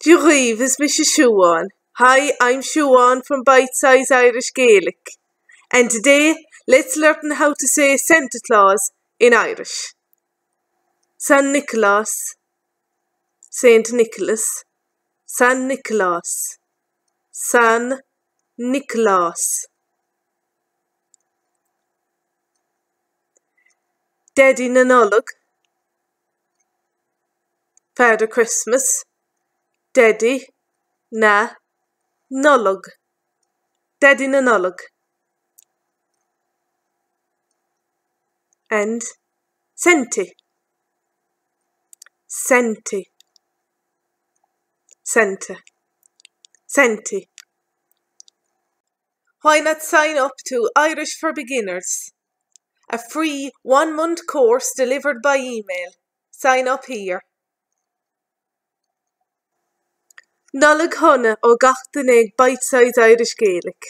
Dúchaíomh is Mr. Siobhan. Hi, I'm Siobhan from Bite Size Irish Gaelic. And today, let's learn how to say Santa Claus in Irish. San Nioclás, Saint Nicholas, San Nik-uh-lawss, San Nik-uh-lawss. Daidí na Nollag, Father Christmas, Daidí na Nul-ug, Daidí na Nullag. And Saintí, Saintí, Santa, Saintí. Why not sign up to Irish for Beginners? A free 1-month course delivered by email. Sign up here. Nollag honna ó gach den ag Bite Size Irish Gaelic.